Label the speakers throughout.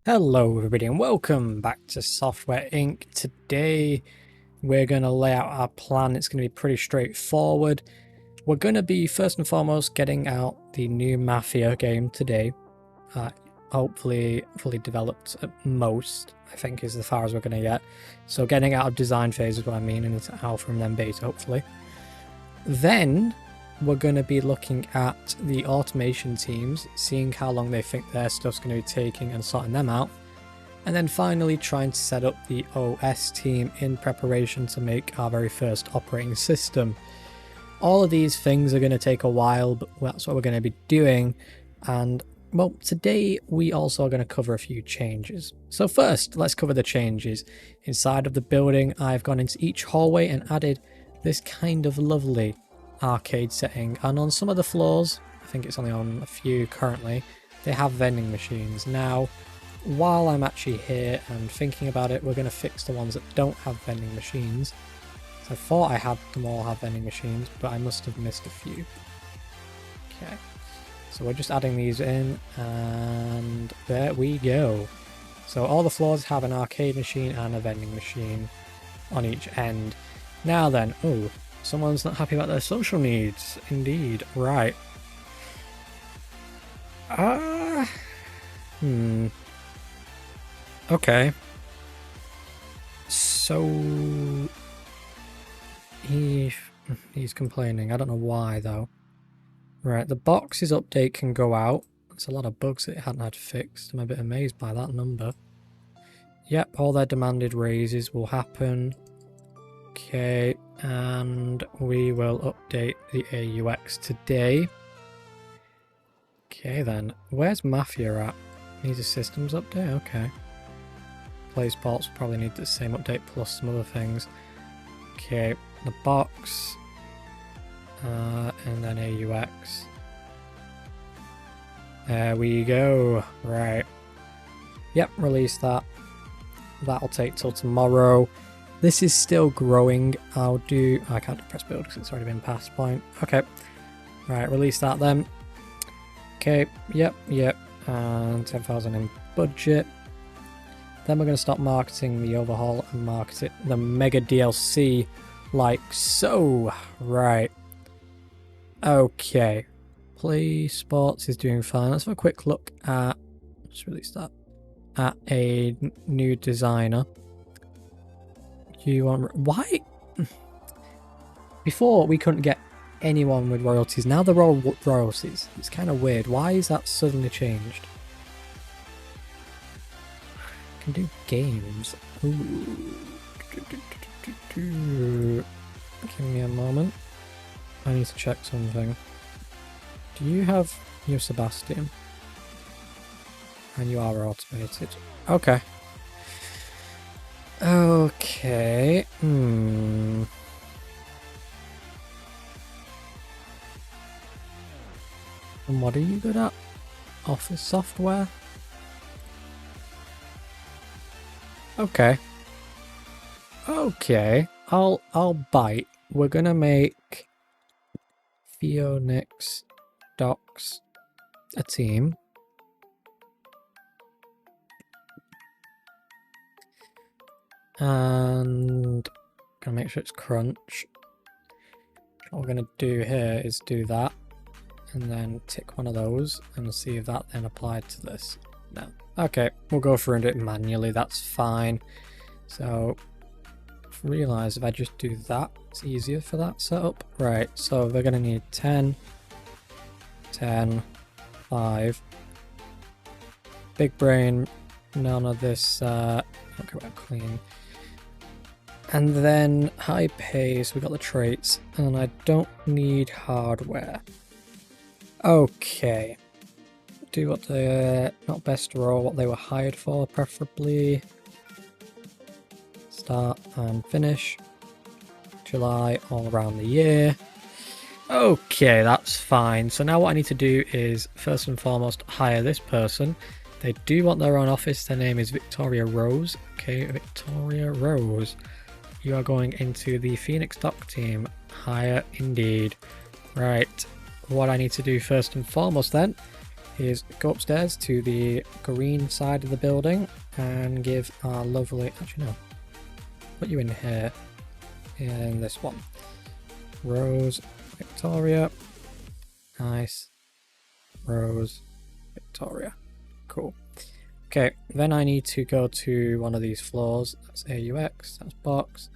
Speaker 1: Hello everybody and welcome back to Software Inc. Today we're going to lay out our plan. It's going to be pretty straightforward. We're going to be first and foremost getting out the new Mafia game today. Hopefully fully developed at most, I think is as far as we're going to get. So getting out of design phase is what I mean, and into alpha and then beta hopefully. Then we're going to be looking at the automation teams, seeing how long they think their stuff's going to be taking and sorting them out. And then finally trying to set up the OS team in preparation to make our very first operating system. All of these things are going to take a while, but that's what we're going to be doing. And well, today we also are going to cover a few changes. So first, let's cover the changes. Inside of the building, I've gone into each hallway and added this kind of lovely arcade setting, and on some of the floors, I think it's only on a few currently, they have vending machines. Now while I'm actually here and thinking about it, we're going to fix the ones that don't have vending machines. So I thought I had them all have vending machines, but I must have missed a few. Okay, so we're just adding these in and there we go. So all the floors have an arcade machine and a vending machine on each end. Now then, oh, someone's not happy about their social needs. Indeed. Right. Okay. So he's complaining. I don't know why though. Right, the boxes update can go out. There's a lot of bugs that it hadn't had fixed. I'm a bit amazed by that number. Yep, all their demanded raises will happen. Okay, and we will update the AUX today. Okay then, where's Mafia at? Needs a systems update? Okay. PlaySports will probably need the same update plus some other things. Okay, the box. And then AUX. There we go. Right. Yep, release that. That'll take till tomorrow. This is still growing. I can't press build because it's already been past point. Okay. Right, release that then. Okay, yep. And 10,000 in budget. Then we're going to stop marketing the overhaul and market the mega DLC like so. Right. Okay. Play Sports is doing fine. Let's have a quick look at, let's release that, at a new designer. You want, why? Before we couldn't get anyone with royalties. Now they're all royalties. It's kind of weird. Why is that suddenly changed? Can do games. Ooh. Give me a moment. I need to check something. Do you have your Sebastian? And you are automated. Okay. Okay. And what are you good at? Office software? Okay. Okay. I'll bite. We're gonna make Phoenix Docs a team. And gonna make sure it's crunch. What we're gonna do here is do that and then tick one of those and see if that then applied to this. No. Okay, we'll go through and do it manually, that's fine. So realize if I just do that, it's easier for that setup. Right, so they're gonna need 10, 10, 5. Big brain, none of this, okay, about clean. And then high pace, we got the traits, and I don't need hardware. Okay. Do what they're not best role, what they were hired for, preferably. Start and finish. July, all around the year. Okay, that's fine. So now what I need to do is, first and foremost, hire this person. They do want their own office. Their name is Victoria Rose. Okay, Victoria Rose. You are going into the Phoenix Doc team. Hire indeed. Right. What I need to do first and foremost then is go upstairs to the green side of the building and give our lovely... Actually, no. Put you in here. In this one. Rose, Victoria. Nice. Rose, Victoria. Cool. Okay, then I need to go to one of these floors. That's AUX, that's box.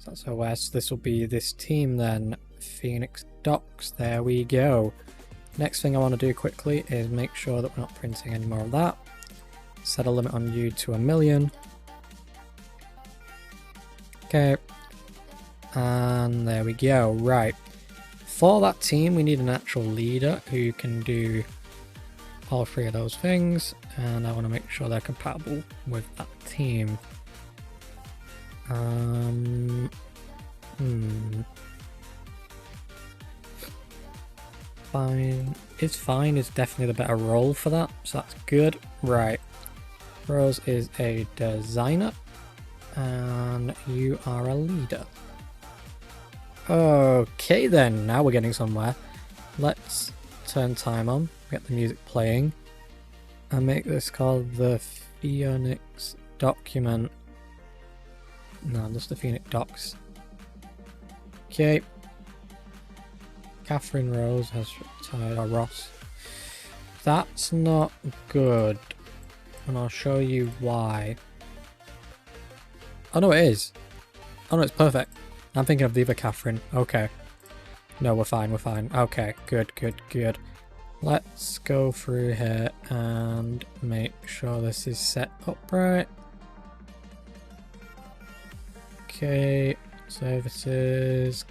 Speaker 1: That's OS. This will be this team then. Phoenix Docks. There we go. Next thing I want to do quickly is make sure that we're not printing any more of that. Set a limit on you to 1,000,000. Okay. And there we go. Right. For that team, we need an actual leader who can do all three of those things. And I want to make sure they're compatible with that team. Fine. Fine is definitely the better role for that, so that's good. Right. Rose is a designer, and you are a leader. Okay then, now we're getting somewhere. Let's turn time on, get the music playing, and make this called the Phoenix document. No, just the Phoenix Docs. Okay. Catherine Rose has retired, or Ross. That's not good. And I'll show you why. Oh no, it is. Oh no, it's perfect. I'm thinking of the other Catherine. Okay. No, we're fine, we're fine. Okay, good, good, good. Let's go through here and make sure this is set up right. Okay, services.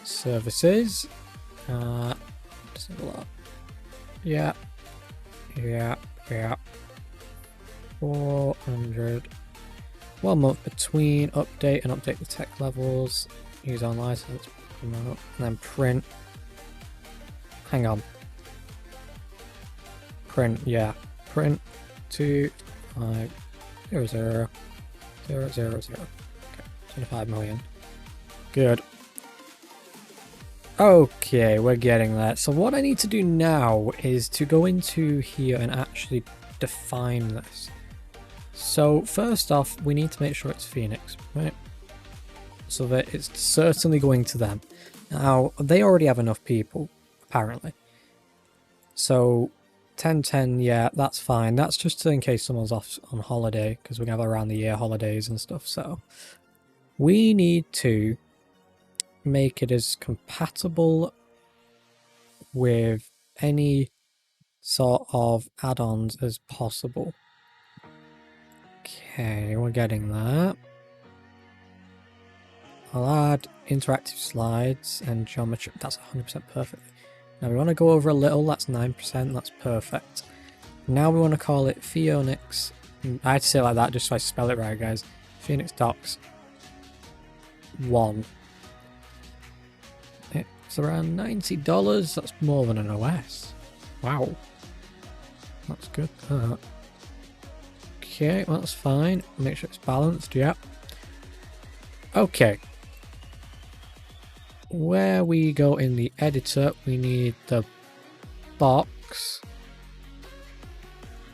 Speaker 1: Services. Disable that. Yeah. Yeah. Yeah. 400. 1 month between update and update the tech levels. Use on license. And then print. Hang on. Print. Yeah. Print 2500. 000. Okay. 25 million. Good. Okay, we're getting there. So what I need to do now is to go into here and actually define this. So first off, we need to make sure it's Phoenix, right? So that it's certainly going to them. Now, they already have enough people, apparently. So 1010, yeah, that's fine. That's just in case someone's off on holiday, because we're going to have around the year holidays and stuff. So we need to make it as compatible with any sort of add-ons as possible. Okay, we're getting that. I'll add interactive slides and geometry. That's 100% perfect. Now we want to go over a little. That's 9%. That's perfect. Now we want to call it Phoenix. I had to say it like that just so I spell it right, guys. Phoenix Docs 1. It's around $90. That's more than an OS. Wow. That's good. Okay, well, that's fine. Make sure it's balanced, yeah. Okay. Where we go in the editor, we need the box.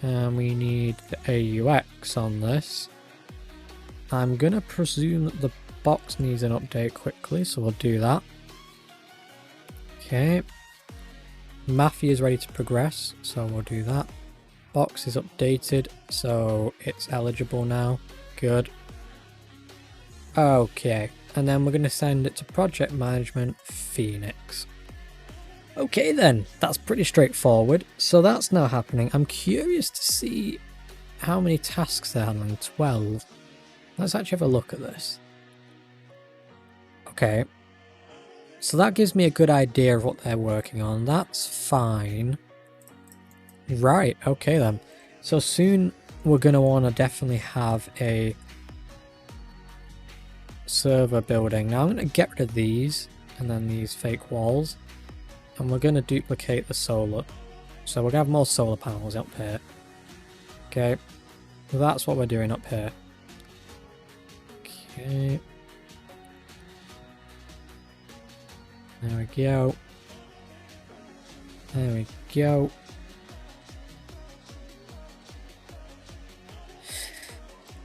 Speaker 1: And we need the AUX on this. I'm going to presume that the box needs an update quickly, so we'll do that. Okay. Mafia is ready to progress, so we'll do that. Box is updated, so it's eligible now. Good. Okay, and then we're going to send it to Project Management Phoenix. Okay then, that's pretty straightforward. So that's now happening. I'm curious to see how many tasks they're handling. 12. Let's actually have a look at this. Okay. So that gives me a good idea of what they're working on. That's fine. Right, okay then. So soon we're going to want to definitely have a server building. Now I'm going to get rid of these and then these fake walls. And we're going to duplicate the solar. So we're going to have more solar panels up here. Okay. So that's what we're doing up here. Okay. There we go. There we go.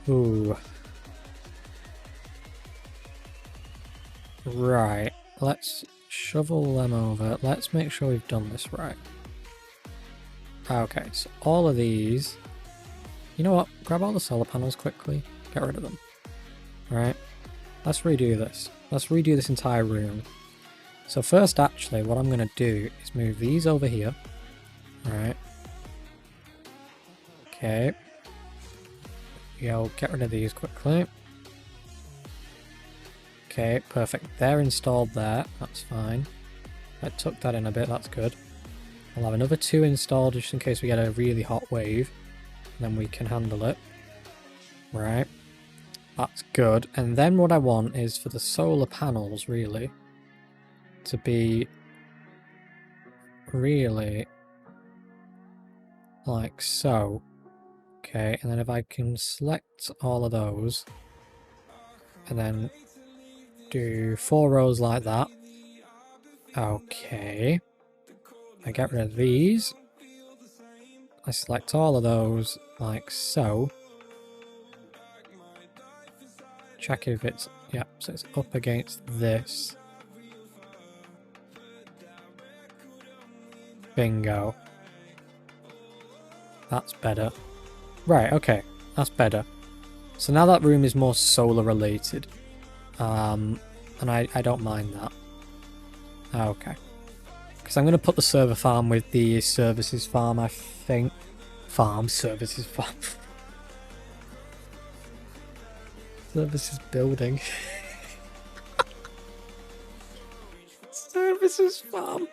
Speaker 1: Ooh. Right. Let's shovel them over. Let's make sure we've done this right. Okay, so all of these... You know what? Grab all the solar panels quickly. Get rid of them. Right. Let's redo this. Let's redo this entire room. So first, actually, what I'm going to do is move these over here. Right. Okay. Yeah, I'll get rid of these quickly. Okay, perfect. They're installed there. That's fine. I took that in a bit. That's good. I'll have another 2 installed just in case we get a really hot wave. And then we can handle it. Right. That's good. And then what I want is for the solar panels, really, to be really like so. Okay, and then if I can select all of those and then do 4 rows like that. Okay. I get rid of these. I select all of those like so. Check if it's, yeah, so it's up against this. Bingo. That's better. Right, okay, that's better. So now that room is more solar related. And I don't mind that. Okay. Because I'm going to put the server farm with the services farm, I think. Services farm. Services building. Services farm.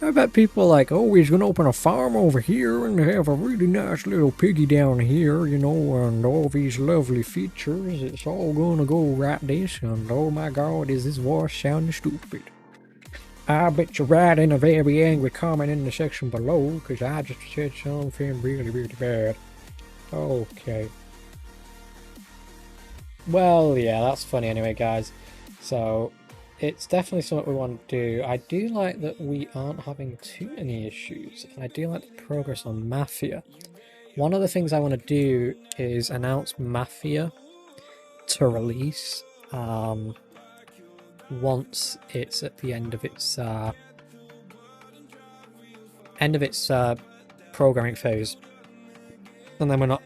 Speaker 1: I bet people are like, oh, he's going to open a farm over here and have a really nice little piggy down here, you know, and all these lovely features. It's all going to go right this, and oh my god, is this voice sounding stupid? I bet you write in a very angry comment in the section below, because I just said something really, really bad. Okay. Well, yeah, that's funny anyway, guys. So, it's definitely something we want to do. I do like that we aren't having too many issues, and I do like the progress on Mafia. One of the things I want to do is announce Mafia to release once it's at the end of its programming phase, and then we're not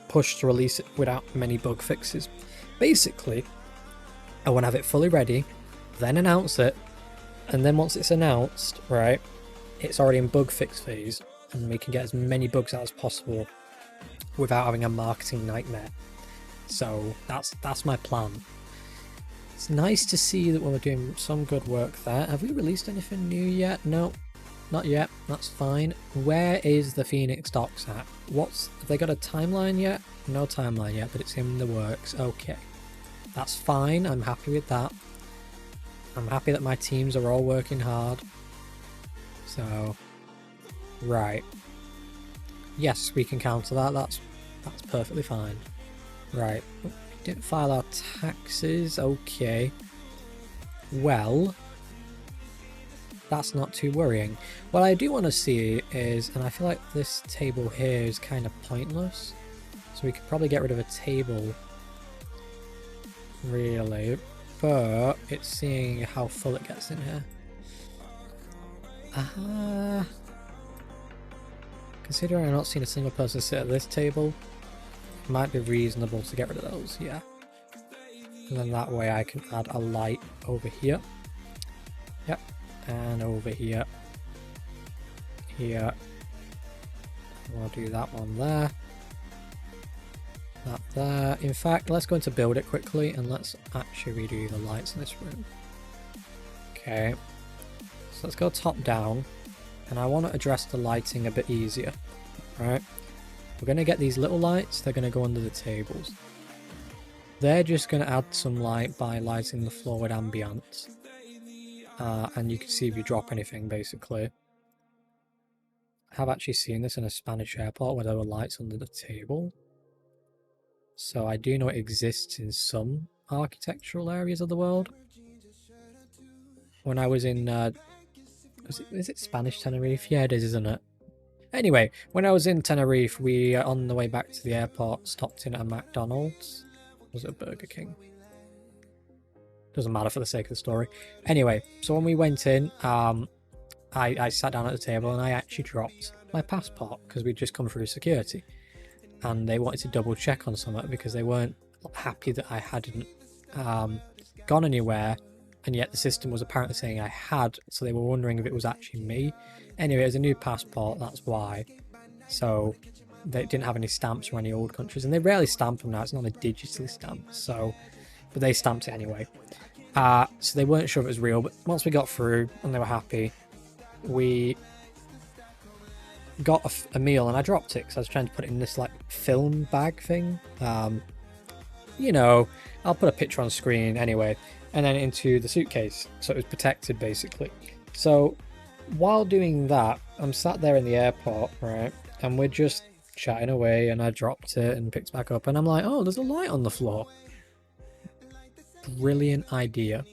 Speaker 1: pushed to release it without many bug fixes. Basically, I want to have it fully ready, then announce it, and then once it's announced, right, it's already in bug fix phase, and we can get as many bugs out as possible without having a marketing nightmare. So that's my plan. It's nice to see that we're doing some good work there. Have we released anything new yet? No, not yet. That's fine. Where is the Phoenix Docks at? Have they got a timeline yet? No timeline yet, but it's in the works. Okay. That's fine. I'm happy with that. I'm happy that my teams are all working hard. So, right. Yes, we can counter that. That's perfectly fine. Right. We didn't file our taxes. Okay. Well, that's not too worrying. What I do want to see is, and I feel like this table here is kind of pointless, so we could probably get rid of a table, really, but it's seeing how full it gets in here. Considering I've not seen a single person sit at this table, it might be reasonable to get rid of those, yeah. And then that way I can add a light over here. Yep. And over here. Here. And we'll do that one there. That there. In fact, let's go into build it quickly and let's actually redo the lights in this room. Okay. So let's go top down. And I want to address the lighting a bit easier. Right. We're going to get these little lights. They're going to go under the tables. They're just going to add some light by lighting the floor with ambience. And you can see if you drop anything, basically. I have actually seen this in a Spanish airport where there were lights under the table. So I do know it exists in some architectural areas of the world. when I was in, is it Spanish Tenerife? Yeah, it is, isn't it? Anyway, when I was in Tenerife, we, on the way back to the airport, stopped in at a McDonald's. Was it a Burger King? Doesn't matter for the sake of the story. Anyway, so when we went in, I sat down at the table and I actually dropped my passport because we'd just come through security. And they wanted to double check on something because they weren't happy that I hadn't gone anywhere, and yet the system was apparently saying I had, so they were wondering if it was actually me. Anyway, it was a new passport, that's why. So they didn't have any stamps from any old countries, and they rarely stamp them now, it's not a digitally stamped, so, but they stamped it anyway. So they weren't sure if it was real, but once we got through and they were happy, we got a meal and I dropped it because I was trying to put it in this like film bag thing. You know, I'll put a picture on screen anyway, and then into the suitcase, so it was protected basically. So while doing that, I'm sat there in the airport, right, and we're just chatting away, and I dropped it and picked it back up, and I'm like, oh, there's a light on the floor. Brilliant idea.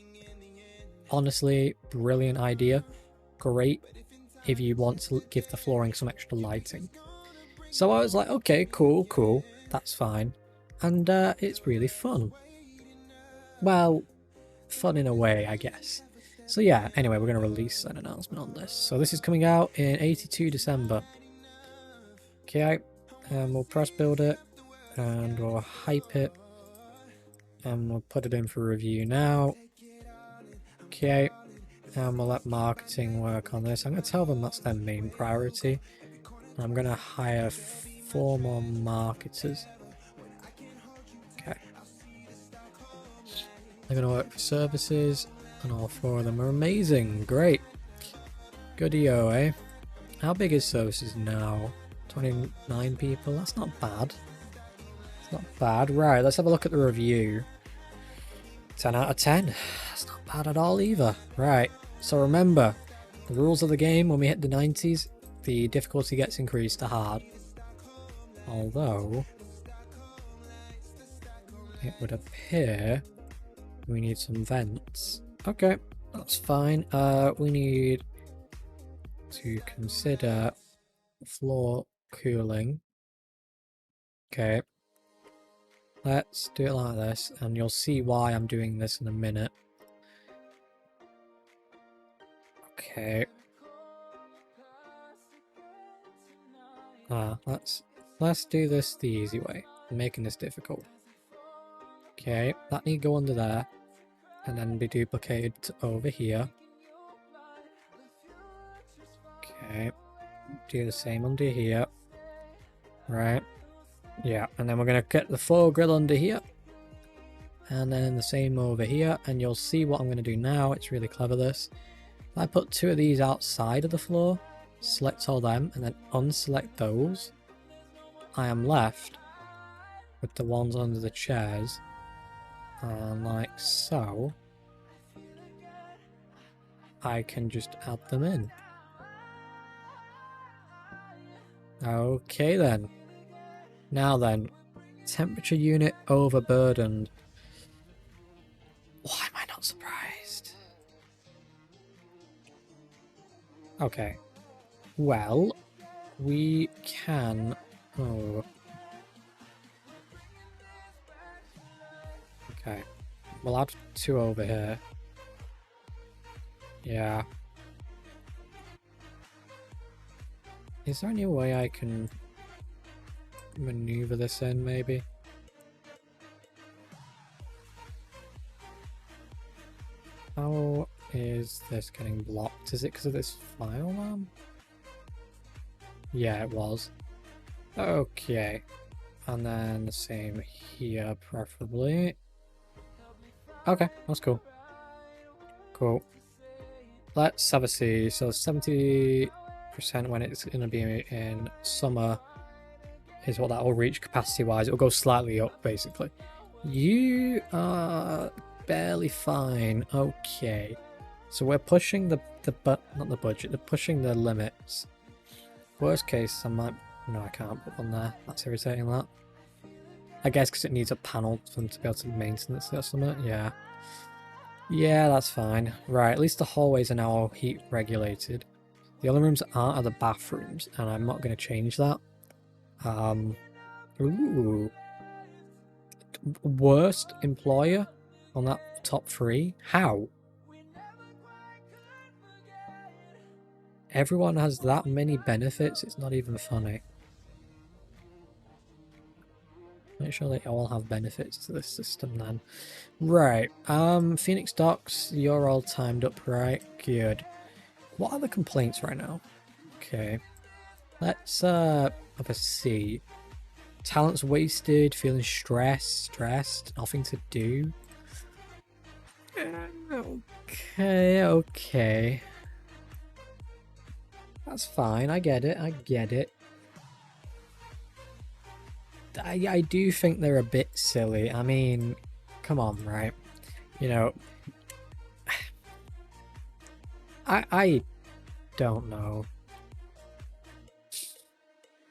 Speaker 1: Honestly, brilliant idea. Great if you want to give the flooring some extra lighting. So I was like, okay, cool, that's fine. And it's really fun. Well, fun in a way, I guess. So yeah, anyway, we're going to release an announcement on this. So this is coming out in 82 December. Okay, and we'll press build it, and we'll hype it, and we'll put it in for review now. Okay, and we'll let marketing work on this. I'm going to tell them that's their main priority. I'm going to hire 4 more marketers. Okay. They're going to work for services, and all 4 of them are amazing. Great. Good-io, eh? How big is services now? 29 people? That's not bad. It's not bad. Right, let's have a look at the review. 10 out of 10. That's not bad at all either. Right, so remember, the rules of the game, when we hit the 90s, the difficulty gets increased to hard. Although, it would appear we need some vents. Okay, that's fine. We need to consider floor cooling. Okay. Let's do it like this, and you'll see why I'm doing this in a minute. Okay. Let's do this the easy way. I'm making this difficult. Okay, that need to go under there, and then be duplicated over here. Okay, do the same under here. Right. Yeah, and then we're going to get the floor grill under here. And then the same over here, and you'll see what I'm going to do now. It's really clever, this. I put 2 of these outside of the floor, select all them, and then unselect those. I am left with the ones under the chairs, and like so, I can just add them in. Okay then. Now then, temperature unit overburdened. Why am I not surprised? Okay. Well, we can... Oh. Okay. We'll add 2 over here. Yeah. Is there any way I can maneuver this in, maybe? How is this getting blocked? Is it because of this fire alarm? Yeah, it was. Okay. And then the same here, preferably. Okay, that's cool. Cool. Let's have a see. So 70% when it's going to be in summer is what that will reach capacity-wise. It'll go slightly up, basically. You are barely fine. Okay. So we're pushing not the budget, they're pushing the limits. Worst case, I might... No, I can't put one there. That's irritating, that. I guess because it needs a panel for them to be able to maintenance it or something. Yeah. Yeah, that's fine. Right, at least the hallways are now heat regulated. The other rooms are the bathrooms, and I'm not going to change that. Ooh. Worst employer on that top 3? How? Everyone has that many benefits, it's not even funny. Make sure they all have benefits to this system then. Right, Phoenix Docks, you're all timed up, right? Good. What are the complaints right now? Okay. Let's have a see. Talent's wasted, feeling stressed, nothing to do. Okay. That's fine, I get it. I do think they're a bit silly. I mean, come on, right? You know, I don't know.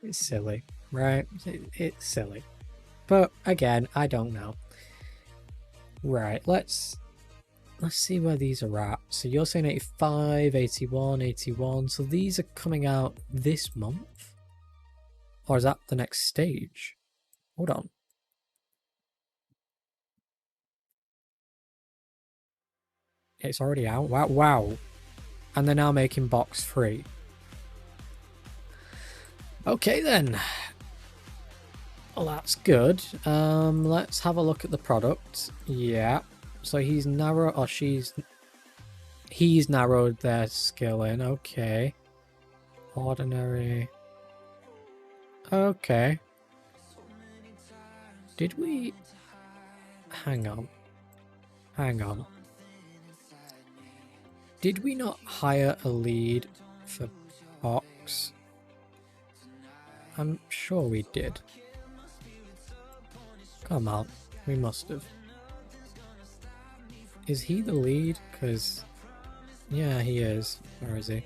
Speaker 1: It's silly, right? It's silly. But again, I don't know. Right, let's see where these are at. So you're saying 85, 81, 81. So these are coming out this month? Or is that the next stage? Hold on. It's already out? Wow. Wow. And they're now making box 3. Okay then. Well, that's good. Let's have a look at the product. Yeah. So he's narrow, or he's narrowed their skill in. Okay. Ordinary. Okay. Did we... Hang on. Hang on. Did we not hire a lead for box? I'm sure we did. Come on. We must have. Is he the lead? Because... Yeah, he is. Where is he?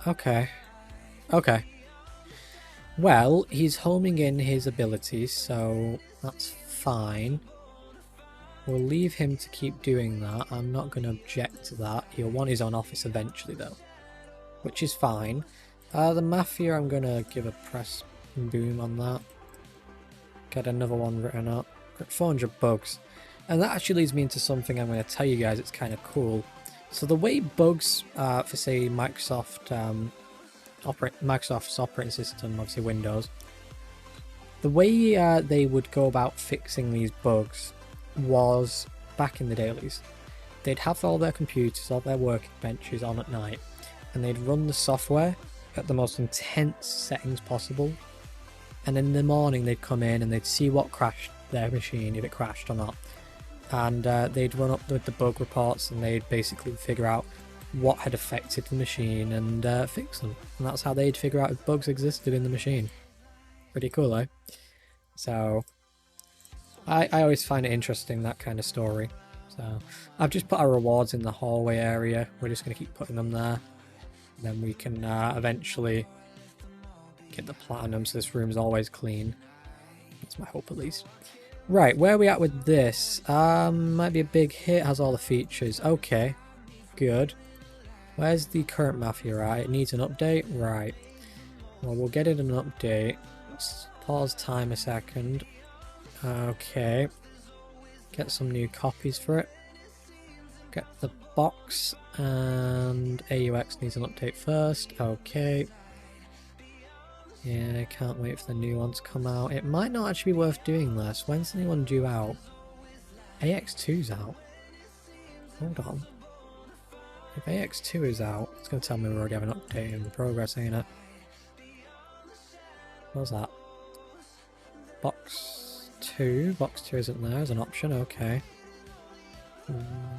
Speaker 1: Okay. Okay. Well, he's homing in his abilities, so that's fine. We'll leave him to keep doing that. I'm not going to object to that. He'll want his own office eventually, though, which is fine. The Mafia, I'm going to give a press boom on that. Get another one written up. Got 400 bugs. And that actually leads me into something I'm going to tell you guys. It's kind of cool. So the way bugs for, say, Microsoft's operating system, obviously Windows, the way they would go about fixing these bugs was, back in the day at least, they'd have all their computers, all their working benches on at night, and they'd run the software at the most intense settings possible, and in the morning they'd come in and they'd see what crashed their machine, if it crashed or not, and they'd run up with the bug reports and they'd basically figure out what had affected the machine and fix them. And that's how they'd figure out if bugs existed in the machine. Pretty cool, eh? So I always find it interesting, that kind of story. So I've just put our rewards in the hallway area. We're just going to keep putting them there. Then we can eventually get the platinum, so this room's always clean. That's my hope, at least. Right, where are we at with this? Might be a big hit, has all the features. Okay, good. Where's the current Mafia at? It needs an update? Right. Well, we'll get it an update. Let's pause time a second. Okay. Get some new copies for it. Get the box, and AUX needs an update first. Okay. Yeah, I can't wait for the new one to come out. It might not actually be worth doing this. When's the new one due out? AX2's out. Hold on. If AX2 is out, it's going to tell me we already have an update in progress, ain't it? What's that? Box 2. Box 2 isn't there as an option, okay.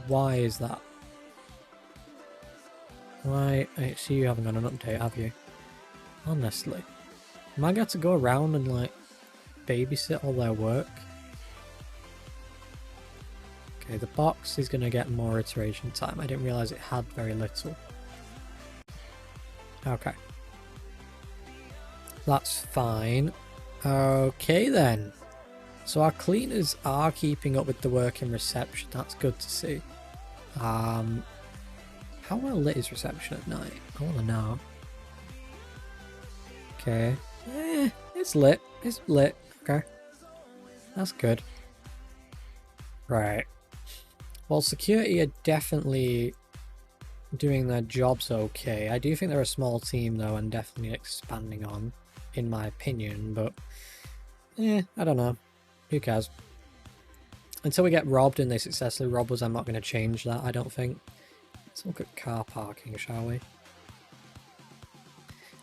Speaker 1: Why is that? Why? I see you haven't got an update, have you? Honestly. Am I going to go around and, like, babysit all their work? Okay, the box is going to get more iteration time. I didn't realise it had very little. Okay. That's fine. Okay then. So our cleaners are keeping up with the work in reception. That's good to see. How well lit is reception at night? I want to know. Okay. It's lit. It's lit. Okay. That's good. Right. Well, security are definitely doing their jobs okay. I do think they're a small team though, and definitely expanding on, in my opinion, but I don't know. Who cares? Until we get robbed and they successfully rob us, I'm not going to change that, I don't think. Let's look at car parking, shall we?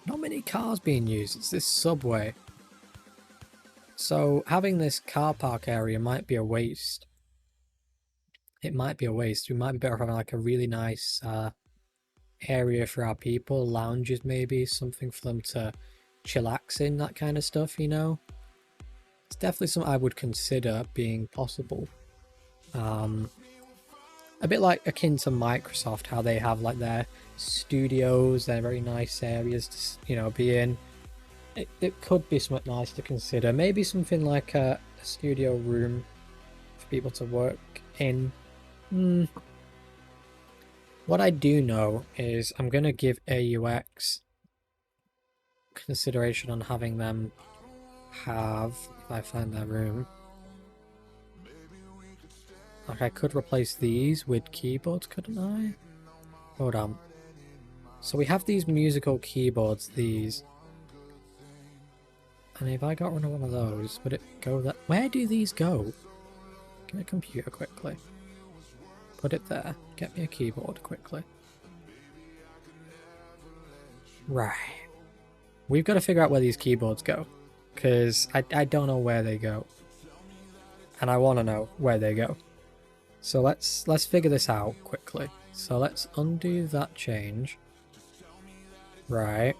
Speaker 1: Not many cars being used. It's this subway. So having this car park area might be a waste. It might be a waste. We might be better off having like a really nice area for our people. Lounges maybe. Something for them to chillax in, that kind of stuff, you know? It's definitely something I would consider being possible. A bit like akin to Microsoft, how they have like their studios, their very nice areas to, you know, be in. It could be something nice to consider. Maybe something like a studio room for people to work in. What I do know is I'm going to give AUX consideration on having them have, if I find their room. Like I could replace these with keyboards, couldn't I? Hold on. So we have these musical keyboards, these. And if I got rid of one of those, would it go that? Where do these go? Get me a computer quickly. Put it there. Get me a keyboard quickly. Right. We've got to figure out where these keyboards go. Because I don't know where they go. And I want to know where they go. So let's figure this out quickly. So let's undo that change. Right.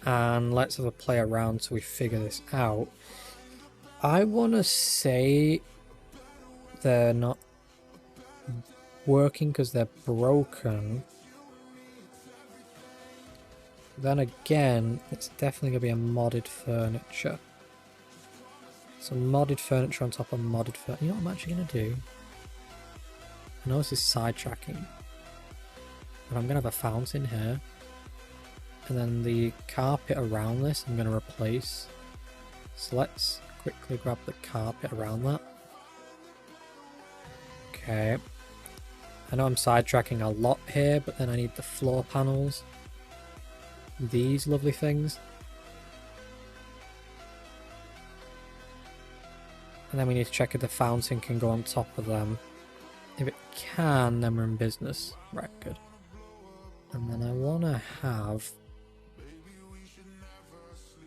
Speaker 1: And let's have a play around so we figure this out. I want to say they're not working because they're broken. Then again, it's definitely going to be a modded furniture. So modded furniture on top of modded furniture. You know what I'm actually going to do? I know this is sidetracking. But I'm going to have a fountain here. And then the carpet around this I'm going to replace. So let's quickly grab the carpet around that. Okay. I know I'm sidetracking a lot here, but then I need the floor panels. These lovely things. And then we need to check if the fountain can go on top of them. If it can, then we're in business. Right, good. And then I want to have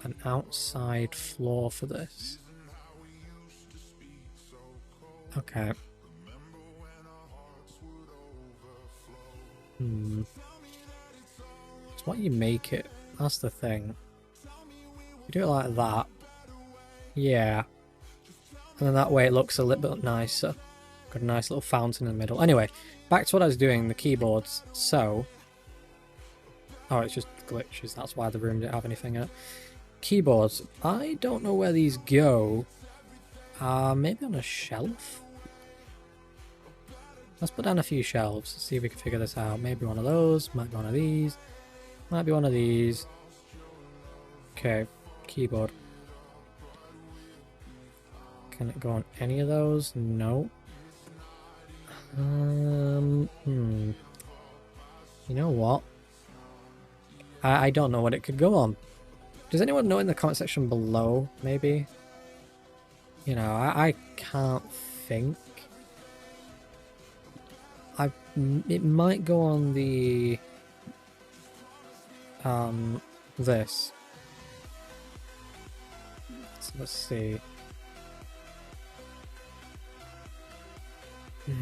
Speaker 1: an outside floor for this. Okay. It's what you make it. That's the thing. You do it like that. Yeah. And then that way it looks a little bit nicer. Got a nice little fountain in the middle. Anyway, back to what I was doing, the keyboards. So... Oh, it's just glitches. That's why the room didn't have anything in it. Keyboards. I don't know where these go. Maybe on a shelf? Let's put down a few shelves. See if we can figure this out. Maybe one of those. Might be one of these. Might be one of these. Okay. Keyboard. Can it go on any of those? No. You know what? I don't know what it could go on. Does anyone know in the comment section below, maybe? You know, I can't think. It might go on the... this. So let's see.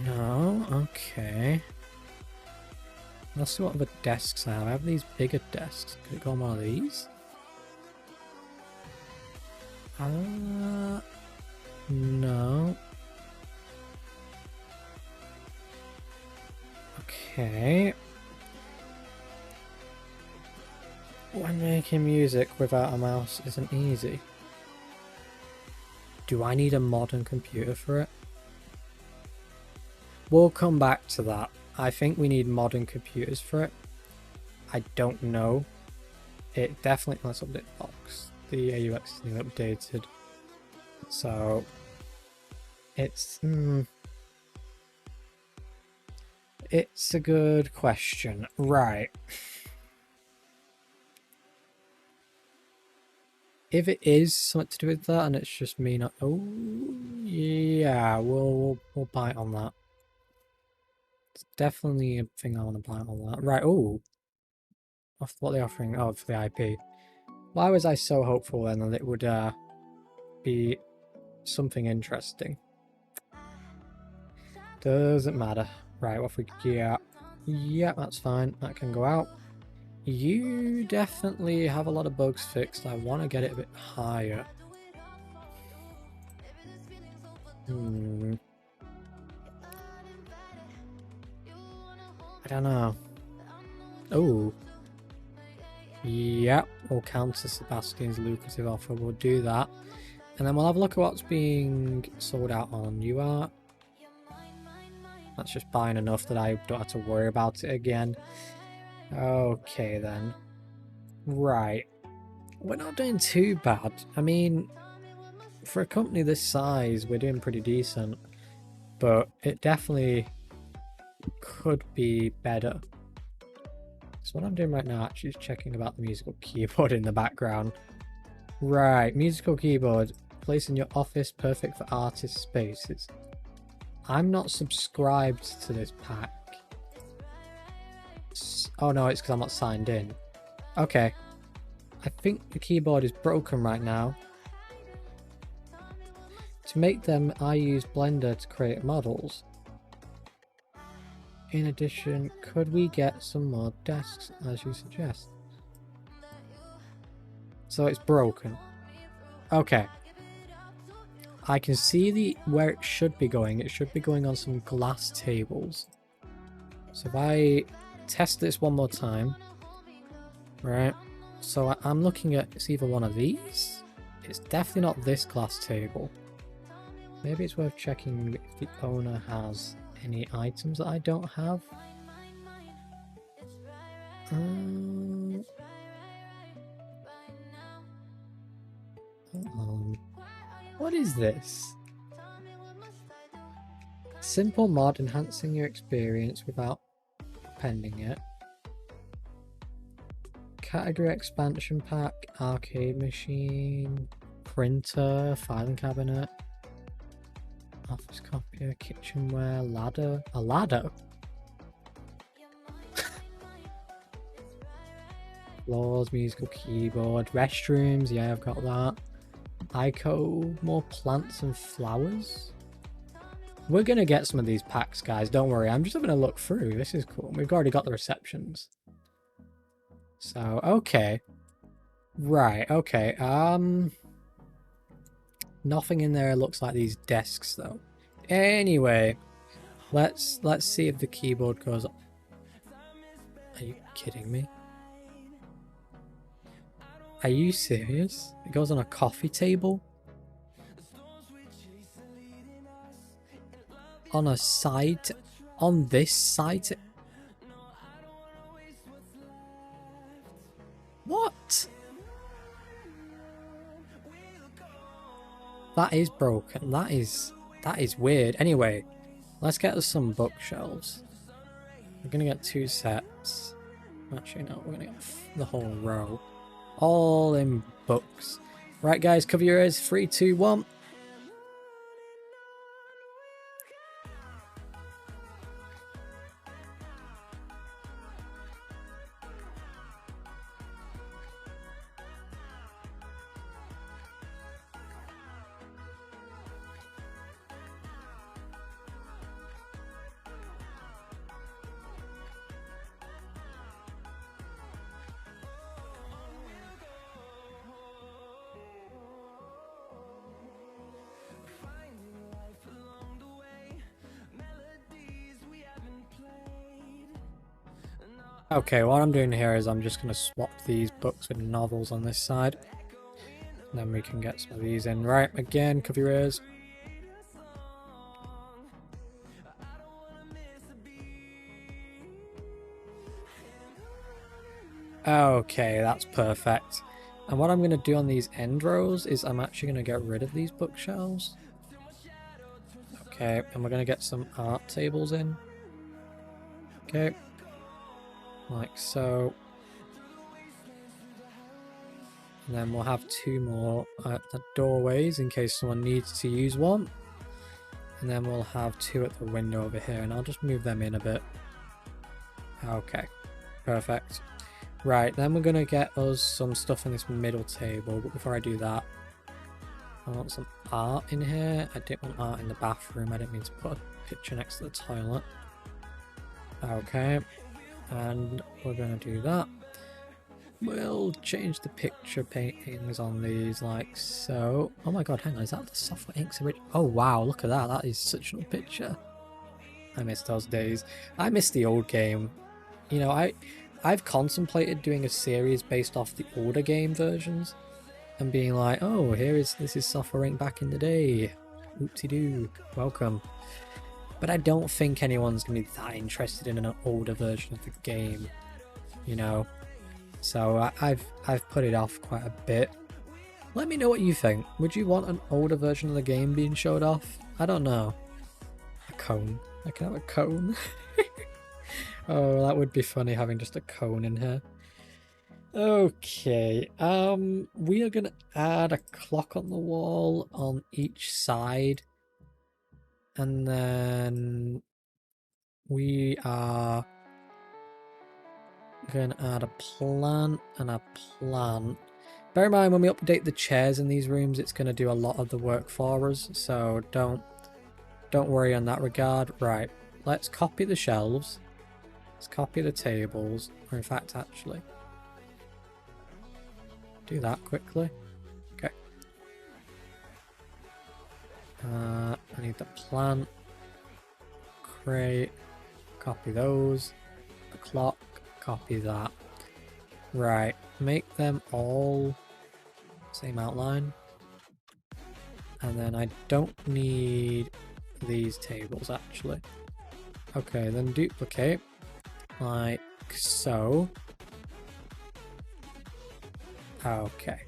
Speaker 1: No, okay. Let's see what other desks I have. I have these bigger desks. Could it go on one of these? No. Okay. When making music without a mouse isn't easy. Do I need a modern computer for it? We'll come back to that. I think we need modern computers for it. I don't know. It definitely... Let's update the box. The AUX is new updated. So... It's... It's a good question. Right. If it is something to do with that and it's just me not... Oh, yeah, we'll bite on that. It's definitely a thing I want to bite on that. Right, oh. What are they offering? Oh, for the IP. Why was I so hopeful then that it would be something interesting? Doesn't matter. Right, what if we get... Yeah, that's fine. That can go out. You definitely have a lot of bugs fixed. I want to get it a bit higher. I don't know. Oh. Yep, we'll counter Sebastian's lucrative offer. We'll do that. And then we'll have a look at what's being sold out on UArt. That's just buying enough that I don't have to worry about it again. Okay then. Right. We're not doing too bad. I mean, for a company this size, we're doing pretty decent. But it definitely could be better. So what I'm doing right now actually is checking about the musical keyboard in the background. Right, musical keyboard. Placed in your office, perfect for artist spaces. I'm not subscribed to this pack. Oh no, it's because I'm not signed in. Okay. I think the keyboard is broken right now. To make them, I use Blender to create models. In addition, could we get some more desks as you suggest? So it's broken. Okay. I can see where it should be going. It should be going on some glass tables. So if I test this one more time, right? So I'm looking at, it's either one of these. It's definitely not this glass table. Maybe it's worth checking if the owner has any items that I don't have. What is this? Simple mod enhancing your experience without appending it. Category expansion pack, arcade machine, printer, filing cabinet, office copier, kitchenware, ladder. A ladder? Floors, musical keyboard, restrooms. Yeah, I've got that. Ico, more plants and flowers. We're going to get some of these packs, guys. Don't worry. I'm just having a look through. This is cool. We've already got the receptions. So, okay. Right, okay. Nothing in there looks like these desks, though. Anyway, let's see if the keyboard goes up. Are you kidding me? Are you serious? It goes on a coffee table? On a side? On this side? What? That is broken. That is weird. Anyway, let's get us some bookshelves. We're gonna get 2 sets. Actually, no, we're gonna get the whole row. All in books. Right, guys, cover your ears. 3, 2, 1. Okay, what I'm doing here is I'm just going to swap these books with novels on this side. And then we can get some of these in. Right, again, cover your ears. Okay, that's perfect. And what I'm going to do on these end rows is I'm actually going to get rid of these bookshelves. Okay, and we're going to get some art tables in. Okay, like so. And then we'll have two more at the doorways in case someone needs to use one. And then we'll have two at the window over here, and I'll just move them in a bit. Okay, perfect. Right, then we're going to get us some stuff on this middle table, but before I do that, I want some art in here. I didn't want art in the bathroom, I didn't mean to put a picture next to the toilet. Okay, and we're going to do that. We'll change the picture paintings on these like so. Oh my god, hang on, is that the Software Inc.'s original? Oh wow, look at that, that is such an old picture. I miss those days. I miss the old game. You know, I've contemplated doing a series based off the older game versions and being like, oh, this is Software Inc. back in the day. Oopsie-doo, welcome. But I don't think anyone's going to be that interested in an older version of the game, you know. So I've put it off quite a bit. Let me know what you think. Would you want an older version of the game being showed off? I don't know. A cone. I can have a cone. Oh, that would be funny having just a cone in here. Okay, we are gonna add a clock on the wall on each side. And then we are gonna add a plant and a plant. Bear in mind, when we update the chairs in these rooms, it's gonna do a lot of the work for us, so don't worry on that regard. Right, let's copy the shelves. Let's copy the tables, or in fact, actually, do that quickly. Okay. I need the plant, crate, copy those, the clock, copy that. Right, make them all same outline. And then I don't need these tables actually. Okay, then duplicate like so. Okay.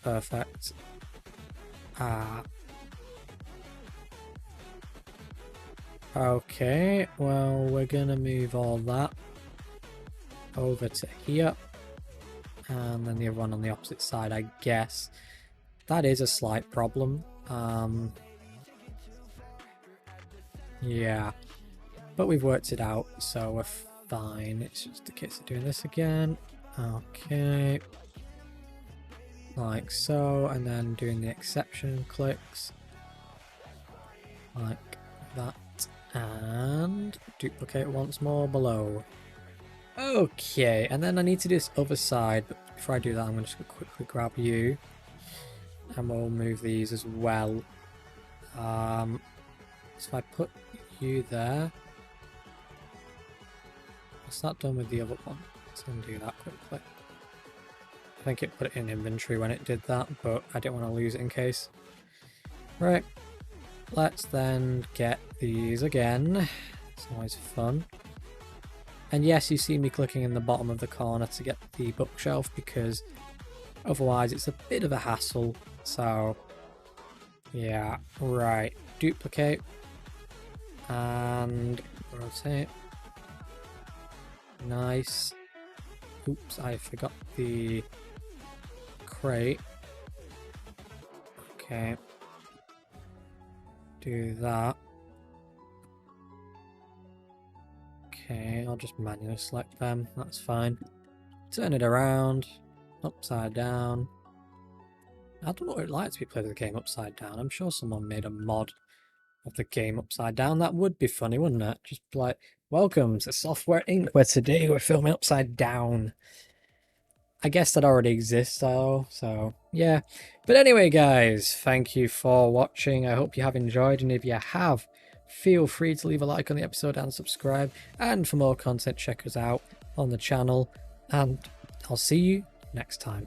Speaker 1: Perfect. Okay, well, we're gonna move all that over to here. And then the other one on the opposite side, I guess. That is a slight problem. Yeah. But we've worked it out, so we're fine. It's just a case of doing this again. Okay. Like so, and then doing the exception clicks. Like that. And duplicate once more below. Okay, and then I need to do this other side, but before I do that, I'm going to just quickly grab you. And we'll move these as well. So if I put you there, it's not done with the other one. Let's undo that quickly. I think it put it in inventory when it did that, but I didn't want to lose it in case. Right, let's then get these again. It's always fun. And yes, you see me clicking in the bottom of the corner to get the bookshelf because otherwise it's a bit of a hassle. So yeah, right, duplicate and rotate. Nice. Oops, I forgot the crate. Okay. Do that. Okay, I'll just manually select them. That's fine. Turn it around. Upside down. I don't know what it like to be played the game upside down. I'm sure someone made a mod of the game upside down. That would be funny, wouldn't it? Just like, welcome to Software Inc., where today we're filming upside down. I guess that already exists though, so yeah. But anyway, guys, thank you for watching. I hope you have enjoyed, and if you have, feel free to leave a like on the episode and subscribe. And for more content, check us out on the channel, and I'll see you next time.